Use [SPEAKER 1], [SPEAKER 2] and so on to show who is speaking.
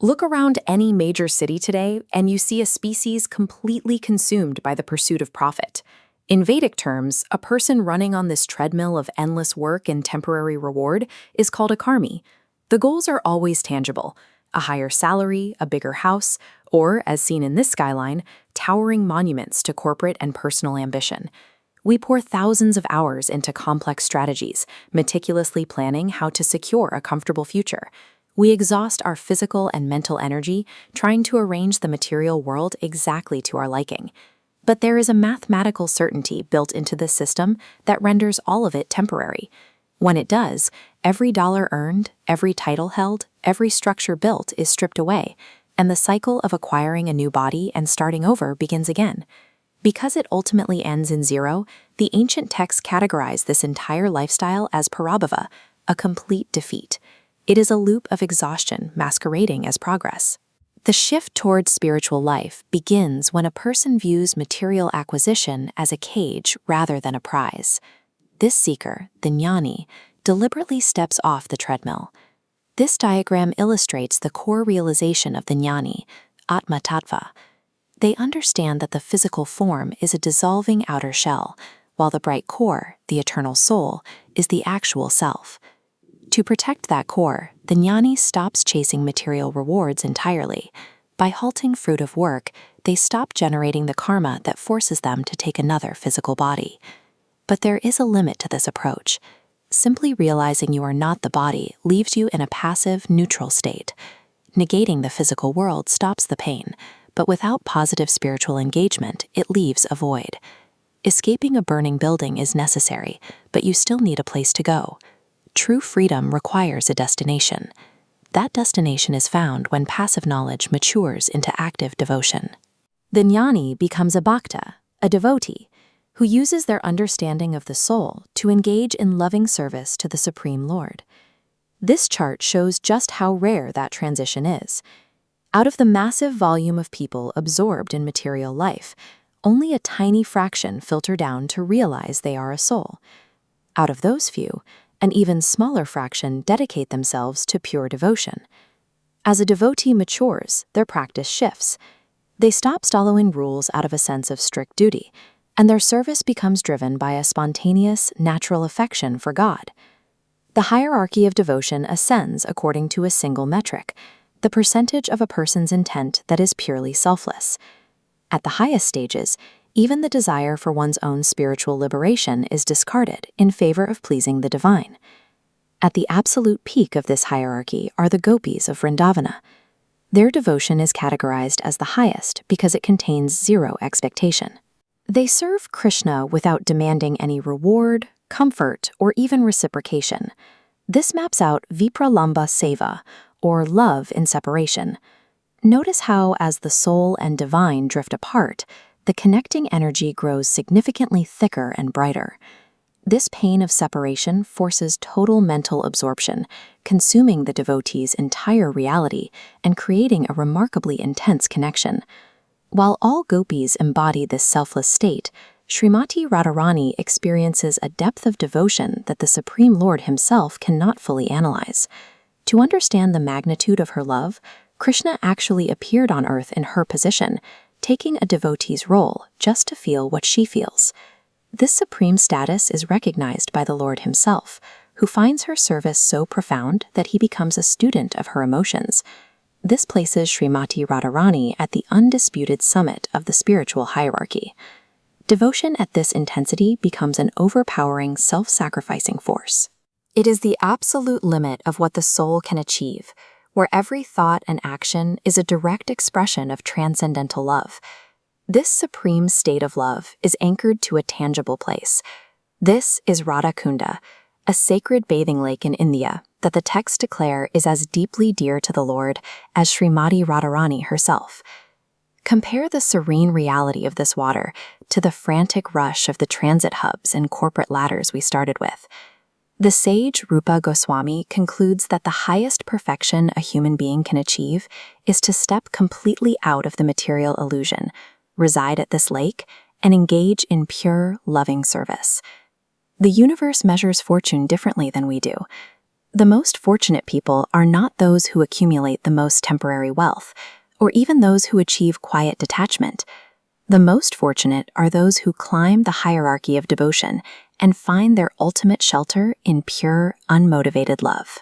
[SPEAKER 1] Look around any major city today, and you see a species completely consumed by the pursuit of profit. In Vedic terms, a person running on this treadmill of endless work and temporary reward is called a karmi. The goals are always tangible: a higher salary, a bigger house, or, as seen in this skyline, towering monuments to corporate and personal ambition. We pour thousands of hours into complex strategies, meticulously planning how to secure a comfortable future. We exhaust our physical and mental energy trying to arrange the material world exactly to our liking. But there is a mathematical certainty built into this system that renders all of it temporary. When it does, every dollar earned, every title held, every structure built is stripped away, and the cycle of acquiring a new body and starting over begins again. Because it ultimately ends in zero, the ancient texts categorize this entire lifestyle as parabhava, a complete defeat. It is a loop of exhaustion masquerading as progress. The shift towards spiritual life begins when a person views material acquisition as a cage rather than a prize. This seeker, the jñāni, deliberately steps off the treadmill. This diagram illustrates the core realization of the jñāni, atma tattva. They understand that the physical form is a dissolving outer shell, while the bright core, the eternal soul, is the actual self. To protect that core, the jñāni stops chasing material rewards entirely. By halting fruitive work, they stop generating the karma that forces them to take another physical body. But there is a limit to this approach. Simply realizing you are not the body leaves you in a passive, neutral state. Negating the physical world stops the pain, but without positive spiritual engagement, it leaves a void. Escaping a burning building is necessary, but you still need a place to go. True freedom requires a destination. That destination is found when passive knowledge matures into active devotion. The jñāni becomes a bhakta, a devotee, who uses their understanding of the soul to engage in loving service to the Supreme Lord. This chart shows just how rare that transition is. Out of the massive volume of people absorbed in material life, only a tiny fraction filter down to realize they are a soul. Out of those few, an even smaller fraction dedicate themselves to pure devotion. As a devotee matures, their practice shifts. They stop following rules out of a sense of strict duty, and their service becomes driven by a spontaneous, natural affection for God. The hierarchy of devotion ascends according to a single metric: the percentage of a person's intent that is purely selfless. At the highest stages, even the desire for one's own spiritual liberation is discarded in favor of pleasing the divine. At the absolute peak of this hierarchy are the gopis of Vrindavana. Their devotion is categorized as the highest because it contains zero expectation. They serve Krishna without demanding any reward, comfort, or even reciprocation. This maps out vipralamba seva, or love in separation. Notice how, as the soul and divine drift apart, the connecting energy grows significantly thicker and brighter. This pain of separation forces total mental absorption, consuming the devotee's entire reality and creating a remarkably intense connection. While all gopis embody this selfless state, Śrīmatī Radharani experiences a depth of devotion that the Supreme Lord himself cannot fully analyze. To understand the magnitude of her love, Krishna actually appeared on earth in her position, taking a devotee's role just to feel what she feels. This supreme status is recognized by the Lord himself, who finds her service so profound that he becomes a student of her emotions. This places Śrīmatī Radharani at the undisputed summit of the spiritual hierarchy. Devotion at this intensity becomes an overpowering, self-sacrificing force. It is the absolute limit of what the soul can achieve, where every thought and action is a direct expression of transcendental love. This supreme state of love is anchored to a tangible place. This is Radha-kuṇḍa, a sacred bathing lake in India that the texts declare is as deeply dear to the Lord as Śrīmatī Radharani herself. Compare the serene reality of this water to the frantic rush of the transit hubs and corporate ladders we started with. The sage Rupa Goswami concludes that the highest perfection a human being can achieve is to step completely out of the material illusion, reside at this lake, and engage in pure, loving service. The universe measures fortune differently than we do. The most fortunate people are not those who accumulate the most temporary wealth, or even those who achieve quiet detachment. The most fortunate are those who climb the hierarchy of devotion and find their ultimate shelter in pure, unmotivated love.